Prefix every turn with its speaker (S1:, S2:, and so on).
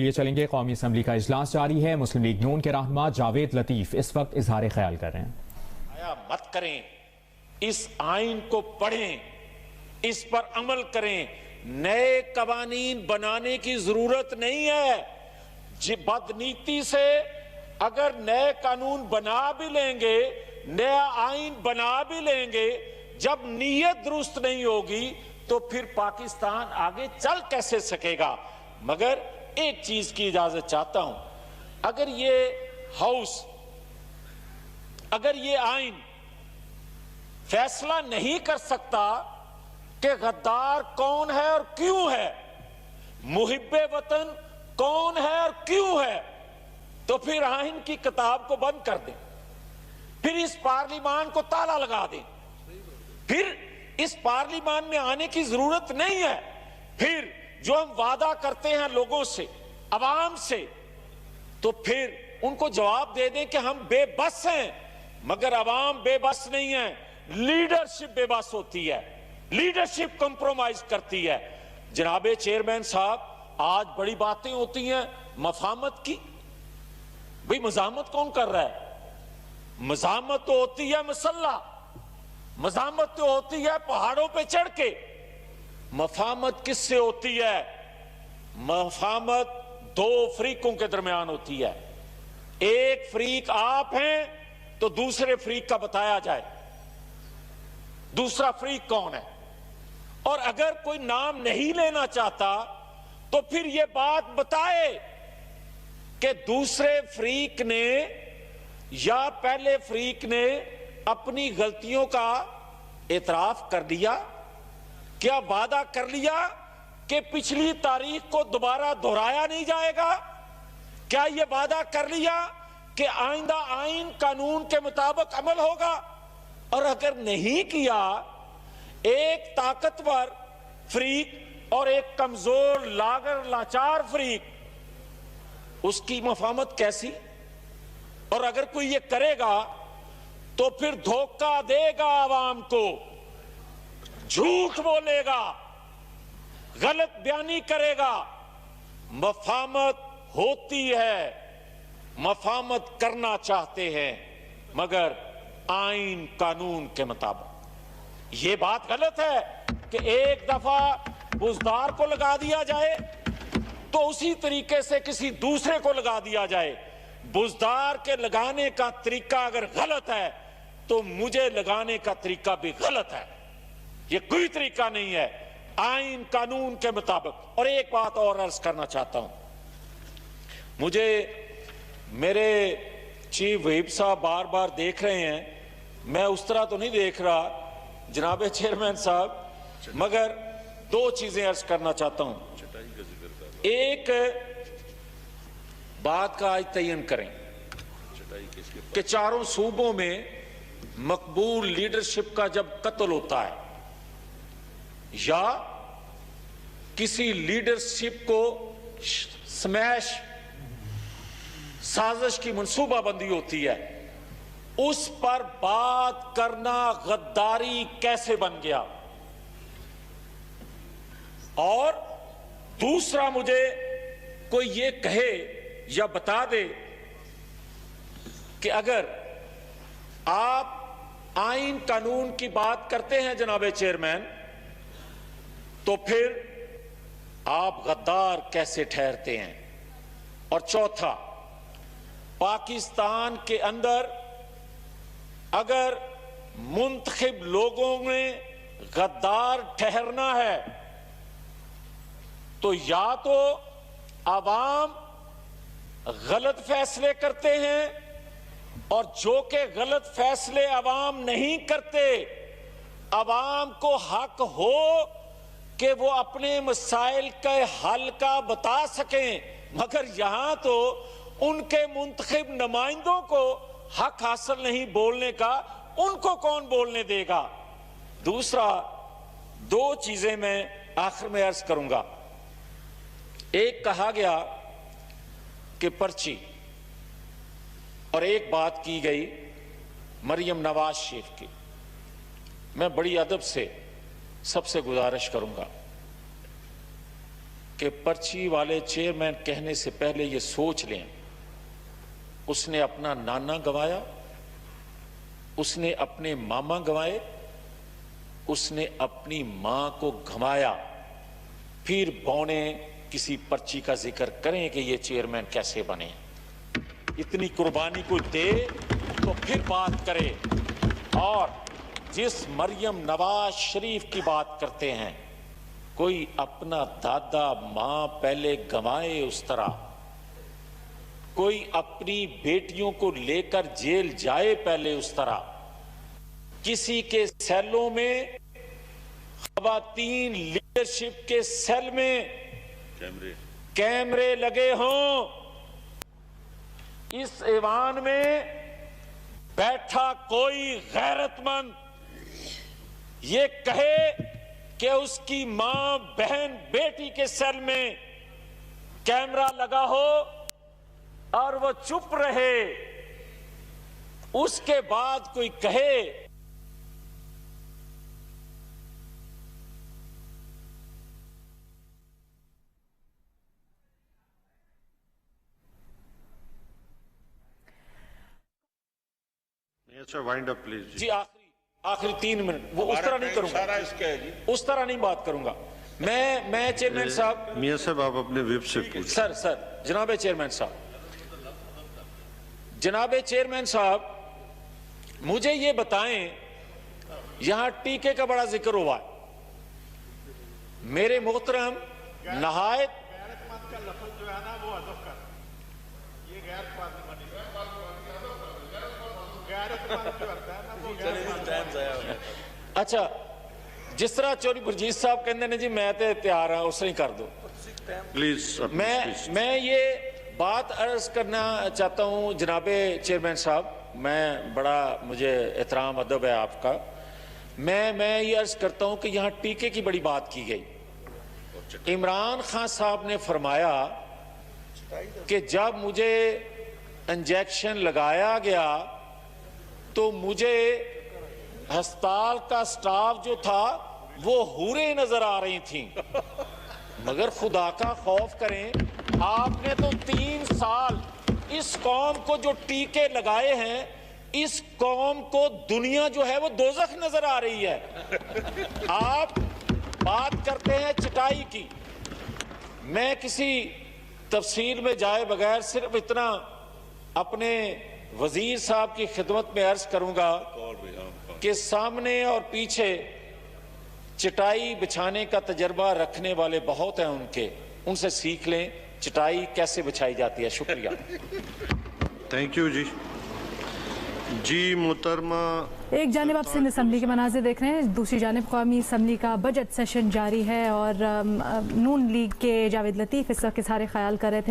S1: ये चलेंगे। कौमी असम्बली का इजलास जारी है। मुस्लिम लीग नून के रहनुमा जावेद लतीफ इस वक्त इजहार ख्याल कर रहे हैं।
S2: आया मत करें, इस आइन को पढ़ें, इस पर अमल करें। नए कवानीन बनाने की जरूरत नहीं है। बदनीति से अगर नए कानून बना भी लेंगे, नया आइन बना भी लेंगे, जब नीयत दुरुस्त नहीं होगी तो फिर पाकिस्तान आगे चल कैसे सकेगा। मगर एक चीज की इजाजत चाहता हूं, अगर ये हाउस, अगर ये आइन फैसला नहीं कर सकता कि गद्दार कौन है और क्यों है, मुहिब्बे वतन कौन है और क्यों है, तो फिर आइन की किताब को बंद कर दें, फिर इस पार्लिमान को ताला लगा दें, फिर इस पार्लिमान में आने की जरूरत नहीं है। फिर जो हम वादा करते हैं लोगों से, अवाम से, तो फिर उनको जवाब दे दें कि हम बेबस हैं। मगर अवाम बेबस नहीं है, लीडरशिप बेबस होती है, लीडरशिप कंप्रोमाइज करती है। जनाबे चेयरमैन साहब, आज बड़ी बातें होती हैं मफामत की। भाई मजामत कौन कर रहा है? मजामत तो होती है मसल्ला, मजामत तो होती है पहाड़ों पे चढ़ के। मफामत किससे होती है? मफामत दो फरीकों के दरमियान होती है। एक फरीक आप हैं तो दूसरे फरीक का बताया जाए दूसरा फरीक कौन है। और अगर कोई नाम नहीं लेना चाहता तो फिर यह बात बताए कि दूसरे फरीक ने या पहले फरीक ने अपनी गलतियों का एतराफ कर लिया, क्या वादा कर लिया कि पिछली तारीख को दोबारा दोहराया नहीं जाएगा? क्या यह वादा कर लिया कि आइंदा आइन कानून के मुताबिक अमल होगा? और अगर नहीं किया, एक ताकतवर फरीक और एक कमजोर लागर लाचार फरीक, उसकी मफामत कैसी? और अगर कोई ये करेगा तो फिर धोखा देगा आवाम को, झूठ बोलेगा, गलत बयानी करेगा। मफामत होती है, मफामत करना चाहते हैं, मगर आइन कानून के मुताबिक। यह बात गलत है कि एक दफा बुजदार को लगा दिया जाए तो उसी तरीके से किसी दूसरे को लगा दिया जाए। बुजदार के लगाने का तरीका अगर गलत है तो मुझे लगाने का तरीका भी गलत है। यह कोई तरीका नहीं है, आइन कानून के मुताबिक। और एक बात और अर्ज करना चाहता हूं, मुझे मेरे चीफ व्हिप साहब बार बार देख रहे हैं, मैं उस तरह तो नहीं देख रहा जनाबे चेयरमैन साहब, मगर दो चीजें अर्ज करना चाहता हूं। एक बात का आज तयन करें कि चारों सूबों में मकबूल लीडरशिप का जब कत्ल होता है या किसी लीडरशिप को स्मैश साजिश की मंसूबाबंदी होती है, उस पर बात करना गद्दारी कैसे बन गया। और दूसरा, मुझे कोई ये कहे या बता दे कि अगर आप आइन कानून की बात करते हैं जनाबे चेयरमैन, तो फिर आप गद्दार कैसे ठहरते हैं। और चौथा, पाकिस्तान के अंदर अगर मुंतखब लोगों में गद्दार ठहरना है तो या तो आवाम गलत फैसले करते हैं, और जो के गलत फैसले आवाम नहीं करते, आवाम को हक हो कि वो अपने मसाइल के हल का बता सकें, मगर यहां तो उनके मुंतखब नुमाइंदों को हक हासिल नहीं बोलने का, उनको कौन बोलने देगा। दूसरा, दो चीजें मैं आखिर में अर्ज करूंगा। एक कहा गया कि पर्ची, और एक बात की गई मरियम नवाज शरीफ की। मैं बड़ी अदब से सबसे गुजारिश करूंगा कि पर्ची वाले चेयरमैन कहने से पहले ये सोच लें, उसने अपना नाना गंवाया, उसने अपने मामा गंवाए, उसने अपनी मां को गंवाया, फिर बौने किसी पर्ची का जिक्र करें कि ये चेयरमैन कैसे बने। इतनी कुर्बानी कोई दे तो फिर बात करे। और जिस मरियम नवाज शरीफ की बात करते हैं, कोई अपना दादा मां पहले गंवाए उस तरह, कोई अपनी बेटियों को लेकर जेल जाए पहले उस तरह, किसी के सेलों में खवातीन लीडरशिप के सेल में कैमरे लगे हों, इस ऐवान में बैठा कोई गैरतमंद ये कहे कि उसकी मां बहन बेटी के सेल में कैमरा लगा हो और वो चुप रहे, उसके बाद कोई कहे
S3: वाइंड अप प्लीज
S2: जी। आखिरी 3 मिनट वो उस तरह नहीं करूंगा, उस तरह नहीं बात करूंगा मैं चेयरमैन साहब।
S3: मियां साहब आप अपने विप से पूछ।
S2: सर जनाबे चेयरमैन साहब, जनाबे चेयरमैन साहब, मुझे ये बताएं, यहां टीके का बड़ा जिक्र हुआ है। मेरे मोहतरम नहायत
S4: का लफ्ज जो है ना वो अदब कर, ये
S2: अच्छा, जिस तरह चौधरी गुरजीत साहब कहते हैं जी मैं तो तैयार हाँ, उस तरह ही कर दो
S3: प्लीज।
S2: मैं ये बात अर्ज करना चाहता हूँ जनाबे चेयरमैन साहब, मैं बड़ा मुझे एहतराम अदब है आपका। मैं ये अर्ज करता हूँ कि यहाँ टीके की बड़ी बात की गई। इमरान खान साहब ने फरमाया कि जब मुझे इंजेक्शन लगाया गया तो मुझे अस्पताल का स्टाफ जो था वो हूरें नजर आ रही थी। मगर खुदा का खौफ करें, आपने तो 3 साल इस कौम को जो टीके लगाए हैं, इस कौम को दुनिया जो है वो दोज़ख नजर आ रही है। आप बात करते हैं चटाई की। मैं किसी तफसील में जाए बगैर सिर्फ इतना अपने वजीर साहब की खिदमत में अर्ज करूंगा कि सामने और पीछे चटाई बिछाने का तजर्बा रखने वाले बहुत हैं, उनसे सीख लें चटाई कैसे बिछाई जाती है। शुक्रिया।
S3: थैंक यू जी मोहतरमा।
S5: एक जानिब आप सिंध असम्बली के मनाज़िर देख रहे हैं, दूसरी जानिब कौमी असम्बली का बजट सेशन जारी है और नून लीग के जावेद लतीफ़ इस वक्त इज़हार ख्याल कर रहे थे।